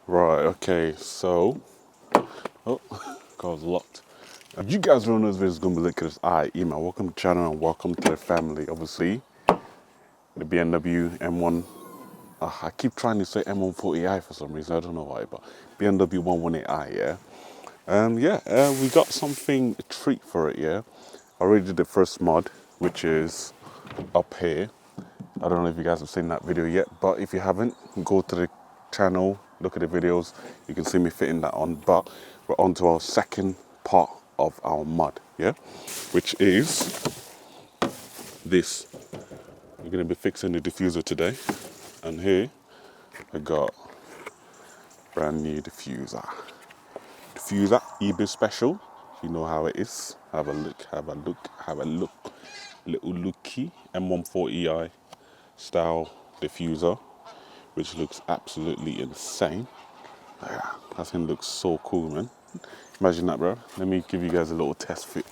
Right, okay, so, oh, car was locked. You guys don't know this video is going to be lit because I email. Welcome to the channel and welcome to the family. Obviously, the BMW M1, I keep trying to say M140i for some reason, I don't know why, but BMW 118i, yeah? We got something, a treat for it, yeah? I already did the first mod, which is up here. I don't know if you guys have seen that video yet, but if you haven't, go to the channel, look at the videos, you can see me fitting that on. But we're on to our second part of our mod, yeah? Which is this. We're gonna be fixing the diffuser today. And here, I got brand new diffuser. Diffuser, eBay special. You know how it is. Have a look, have a look, have a look. Little looky, M140i style diffuser, which looks absolutely insane. Yeah, that thing looks so cool, man. Imagine that, bro. Let me give you guys a little test fit.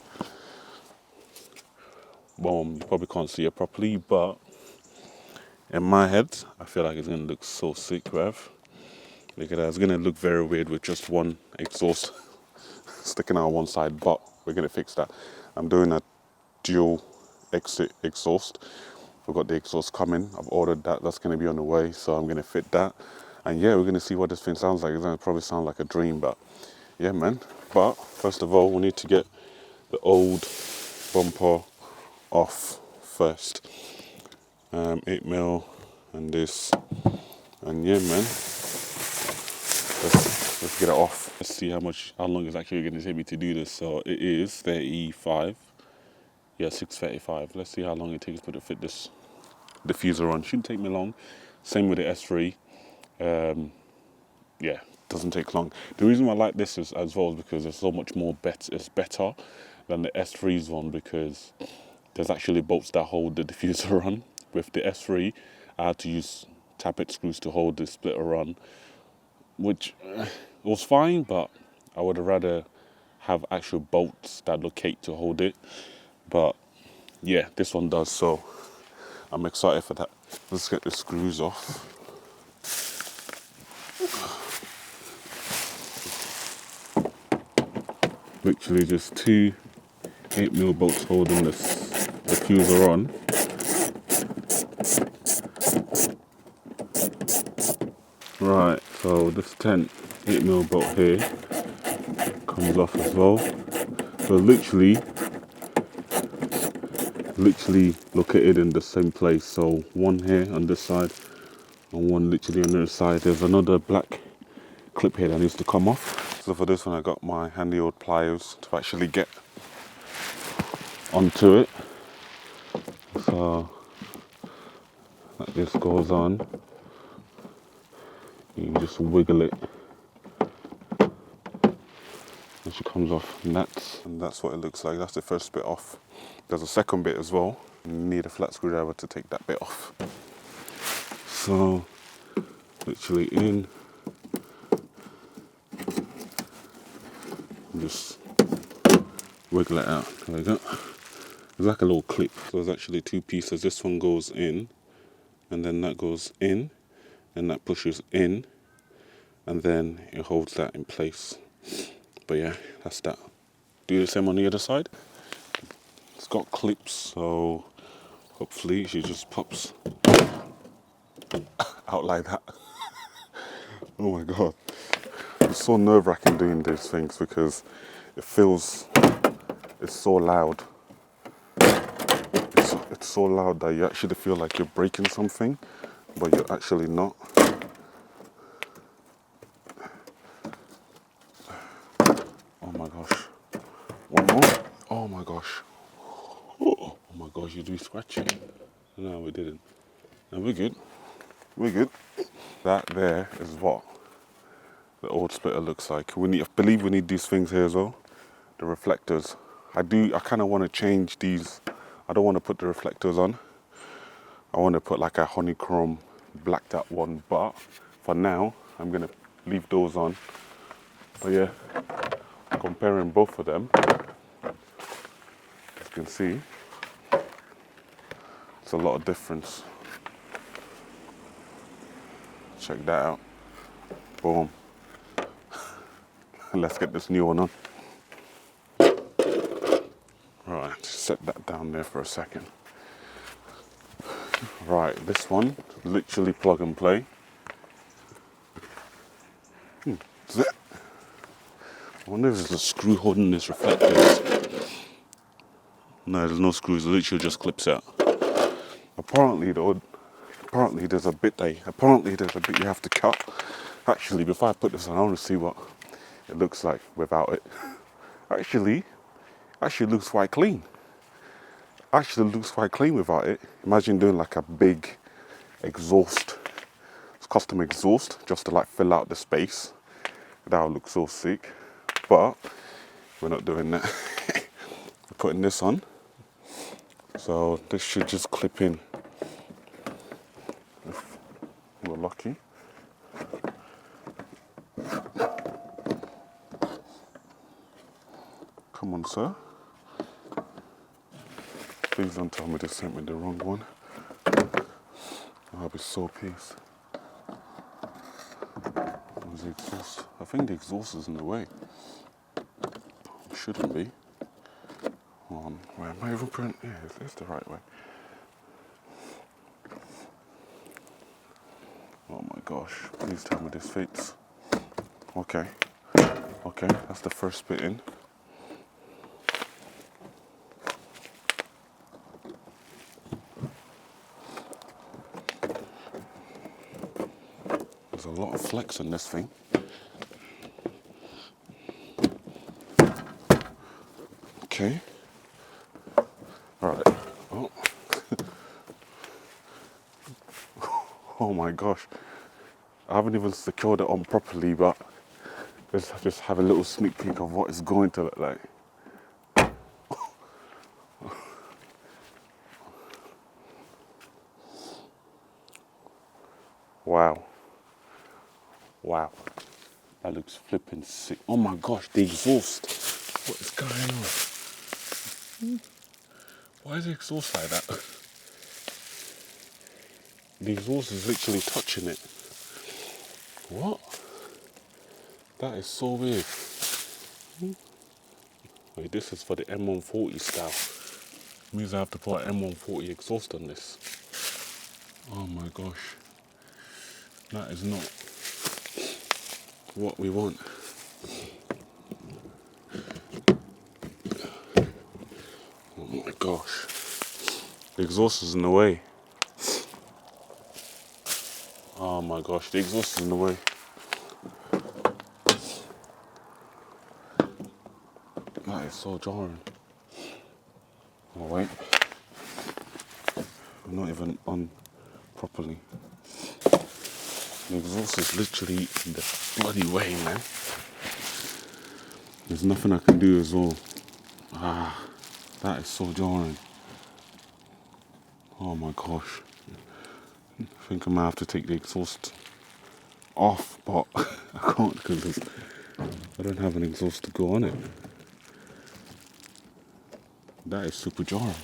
Boom, you probably can't see it properly, but in my head, I feel like it's gonna look so sick, bruv. Look at that, it's gonna look very weird with just one exhaust sticking out on one side, but we're gonna fix that. I'm doing a dual exit exhaust. We've got the exhaust coming. I've ordered that. That's going to be on the way, so I'm going to fit that. And yeah, we're going to see what this thing sounds like. It's going to probably sound like a dream, but yeah, man. But first of all, we need to get the old bumper off first. 8mm and this, and yeah, man. Let's get it off. Let's see how long it's actually going to take me to do this. So it is 35. Yeah, 6:35. Let's see how long it takes me to fit this diffuser on. Shouldn't take me long. Same with the S3. Yeah, doesn't take long. The reason why I like this is as well is because it's so much more it's better than the S3's one, because there's actually bolts that hold the diffuser on. With the S3, I had to use tappet screws to hold the splitter on, which was fine, but I would have rather have actual bolts that locate to hold it. But yeah, this one does, so I'm excited for that. Let's get the screws off. Literally just two 8mm bolts holding this diffuser on. Right, so this 8mm bolt here comes off as well. So literally located in the same place. So one here on this side and one literally on the other side. There's another black clip here that needs to come off. So for this one, I got my handy old pliers to actually get onto it. So like this goes on, you can just wiggle it and she comes off, and that's what it looks like. That's the first bit off. There's a second bit as well. You need a flat screwdriver to take that bit off. So literally in, just wiggle it out. There we go. It's like a little clip. So there's actually two pieces. This one goes in, and then that goes in, and that pushes in, and then it holds that in place. But yeah, that's that. Do the same on the other side. It's got clips, so hopefully she just pops out like that. Oh my god. It's so nerve-wracking doing these things because it's so loud. It's so loud that you actually feel like you're breaking something, but you're actually not. Oh my gosh. One more. Oh my gosh. Oh my gosh, you do scratching. No, we didn't. No, we're good. We're good. That there is what the old splitter looks like. I believe we need these things here as well. The reflectors. I kind of want to change these. I don't want to put the reflectors on. I want to put like a honeycomb blacked out one, but for now, I'm going to leave those on. But yeah, comparing both of them, as you can see, it's a lot of difference. Check that out. Boom. and let's get this new one on. Right, set that down there for a second. Right, this one, literally plug and play. Is it? I wonder if there's a screw holding this reflectors. No, there's no screws, it literally just clips out. Apparently though, there's a bit you have to cut. Actually, before I put this on, I want to see what it looks like without it. Actually looks quite clean. Actually looks quite clean without it. Imagine doing like a big exhaust, custom exhaust, just to like fill out the space. That would look so sick. But we're not doing that. We're putting this on. So this should just clip in if we're lucky. Come on, sir. Please don't tell me they sent me the wrong one. I'll be so pissed. Where's the exhaust? I think the exhaust is in the way. It shouldn't be. Where am I even putting? Yeah, it's the right way. Oh my gosh, please tell me this fits. Okay, that's the first bit in. There's a lot of flex in this thing. Okay. All right. Oh. Oh my gosh. I haven't even secured it on properly, but let's just have a little sneak peek of what it's going to look like. Wow. That looks flipping sick. Oh my gosh, the exhaust. What is going on? Why is the exhaust like that? The exhaust is literally touching it. What? That is so weird. Wait, this is for the M140 style. Means I have to put an M140 exhaust on this. Oh my gosh. That is not what we want. Oh my gosh. The exhaust is in the way. Oh my gosh, the exhaust is in the way. That is so jarring. Oh wait. I'm not even on properly. The exhaust is literally in the bloody way, man. There's nothing I can do as well. That is so jarring. Oh my gosh. I think I might have to take the exhaust off, but I can't because I don't have an exhaust to go on it. That is super jarring.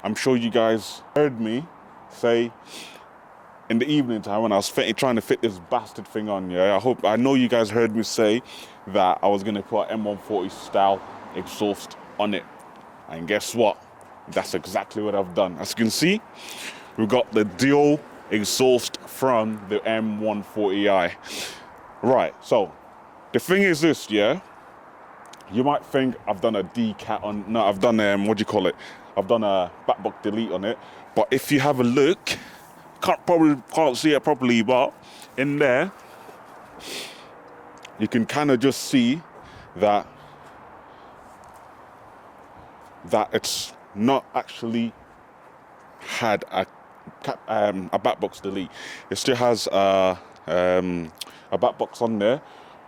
I'm sure you guys heard me say in the evening time when I was trying to fit this bastard thing on, yeah. I know you guys heard me say that I was gonna put M140 style exhaust on it. And guess what? That's exactly what I've done. As you can see, we've got the dual exhaust from the M140i. Right, so the thing is this, yeah? You might think I've done a decat on, no, I've done, I've done a back box delete on it. But if you have a look, can't see it properly, but in there, you can kind of just see that it's not actually had a back box delete. It still has a back box on there,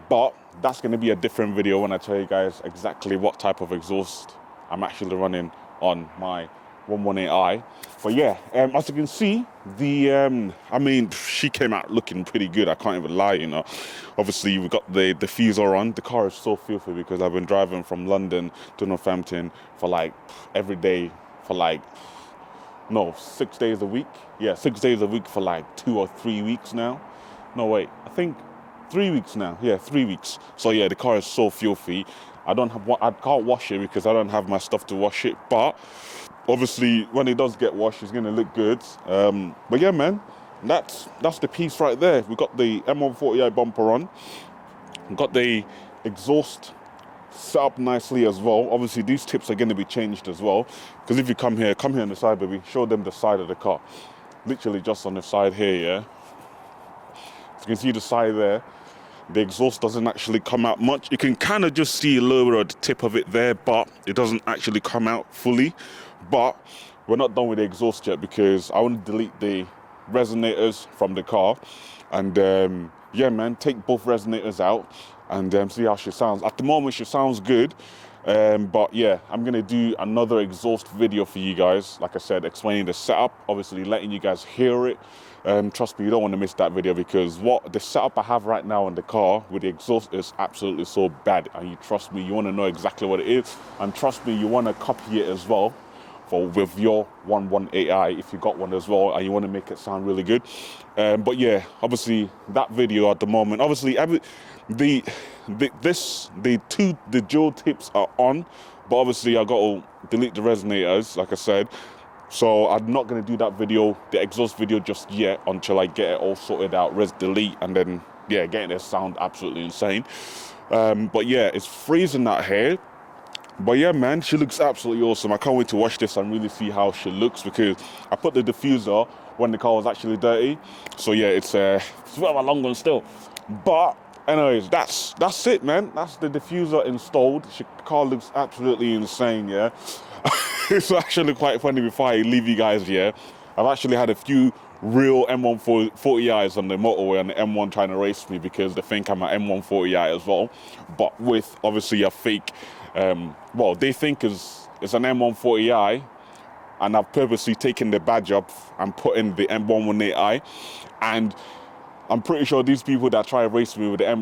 but that's going to be a different video when I tell you guys exactly what type of exhaust I'm actually running on my 118i. But yeah, as you can see, she came out looking pretty good. I can't even lie, you know. Obviously, we've got the diffuser on. The car is so filthy because I've been driving from London to Northampton for like every day for like 6 days a week. Yeah, 6 days a week for like 2 or 3 weeks now. No, wait, I think 3 weeks now. Yeah, 3 weeks. So yeah, the car is so filthy. I can't wash it because I don't have my stuff to wash it. But obviously, when it does get washed, it's gonna look good. But yeah, man, that's the piece right there. We got the M140i bumper on. We got the exhaust set up nicely as well. Obviously, these tips are going to be changed as well, because if you come here on the side, baby, show them the side of the car. Literally just on the side here, yeah. So you can see the side there. The exhaust doesn't actually come out much. You can kind of just see a little bit of the tip of it there, but it doesn't actually come out fully. But we're not done with the exhaust yet, because I want to delete the resonators from the car. And yeah, man, take both resonators out and see how she sounds. At the moment, she sounds good. But yeah, I'm gonna do another exhaust video for you guys. Like I said, explaining the setup, obviously letting you guys hear it. Trust me, you don't want to miss that video, because the setup I have right now in the car with the exhaust is absolutely so bad. And you trust me, you want to know exactly what it is. And trust me, you want to copy it as well with your 118i if you got one as well, and you want to make it sound really good. But yeah, obviously that video at the moment, obviously the dual tips are on, but obviously I got to delete the resonators, like I said. So I'm not going to do that video, the exhaust video, just yet, until I get it all sorted out, delete, and then yeah, getting it sound absolutely insane. But yeah, it's freezing out here. But yeah, man, she looks absolutely awesome. I can't wait to watch this and really see how she looks, because I put the diffuser when the car was actually dirty. So yeah, it's a bit of a long one still. But anyways, that's it, man. That's the diffuser installed. The car looks absolutely insane, yeah. It's actually quite funny. Before I leave you guys here, I've actually had a few real M140i's on the motorway on the M1 trying to race me, because they think I'm an M140i as well, but with obviously a fake, well, they think it's an M140i, and I've purposely taken the badge up and put in the M118i, and I'm pretty sure these people that try to race me with their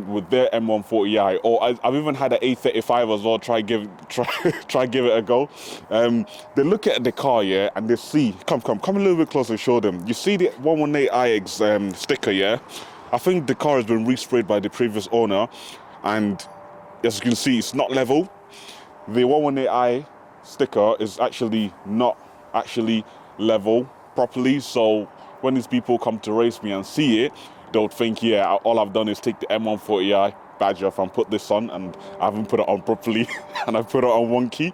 M140i, or I've even had an A35 as well, try give it a go. They look at the car, yeah, and they see, come a little bit closer, show them. You see the 118i sticker, yeah? I think the car has been resprayed by the previous owner, and as you can see, it's not level. The 118i sticker is actually not actually level properly, so when these people come to race me and see it, they'll think, yeah, all I've done is take the M140i badge off and put this on, and I haven't put it on properly, and I put it on wonky,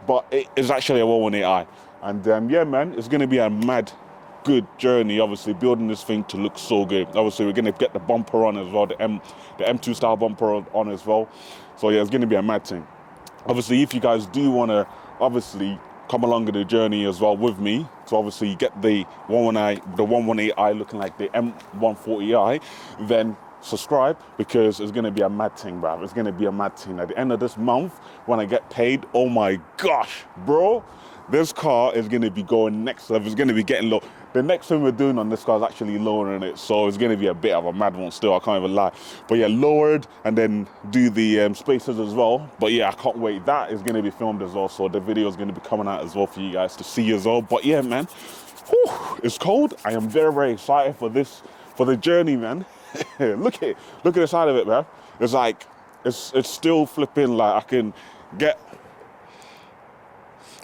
but it is actually a 118i. And yeah, man, it's going to be a mad good journey, obviously, building this thing to look so good. Obviously, we're going to get the bumper on as well, the M2 style bumper on as well. So yeah, it's going to be a mad thing. Obviously, if you guys do want to, obviously, come along with the journey as well with me, so obviously you get the 118i looking like the M140i, then subscribe, because it's going to be a mad thing, bruv. It's going to be a mad thing. At the end of this month, when I get paid, oh my gosh, bro, this car is going to be going next level. It's going to be getting low. The next thing we're doing on this car is actually lowering it, so it's going to be a bit of a mad one still, I can't even lie. But yeah, lowered, and then do the spacers as well. But yeah, I can't wait. That is going to be filmed as well, so the video is going to be coming out as well for you guys to see as well. But yeah, man, whew, it's cold. I am very, very excited for the journey, man. Look at the side of it, man. It's like, it's still flipping, like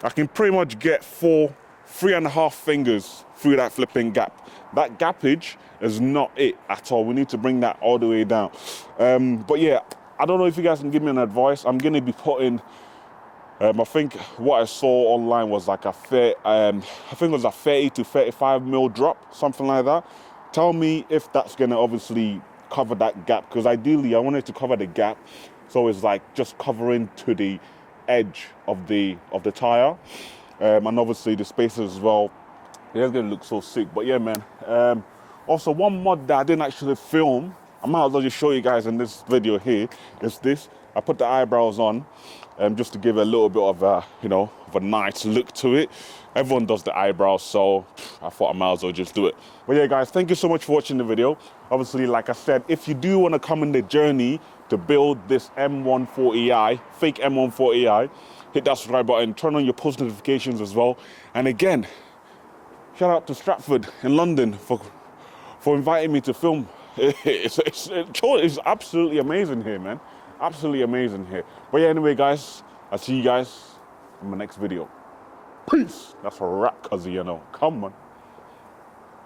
I can pretty much get 3.5 fingers through that flipping gap. That gappage is not it at all. We need to bring that all the way down. But yeah, I don't know if you guys can give me an advice. I'm going to be putting, I think what I saw online was like I think it was a 30 to 35 mil drop, something like that. Tell me if that's going to obviously cover that gap, because ideally I wanted to cover the gap, so it's like just covering to the edge of the tire, and obviously the spacers as well. It's gonna look so sick. But yeah, man, also one mod that I didn't actually film, I might as well just show you guys in this video here, is this. I put the eyebrows on just to give a little bit of a, you know, of a nice look to it. Everyone does the eyebrows, so I thought I might as well just do it. But yeah, guys, thank you so much for watching the video. Obviously, like I said, if you do want to come in the journey to build this M140i, fake M140i, hit that subscribe button, turn on your post notifications as well. And again, shout out to Stratford in London for inviting me to film It's absolutely amazing here, man. Absolutely amazing here. But yeah, anyway, guys, I'll see you guys in my next video. Peace. That's a wrap, cuz you know. Come on.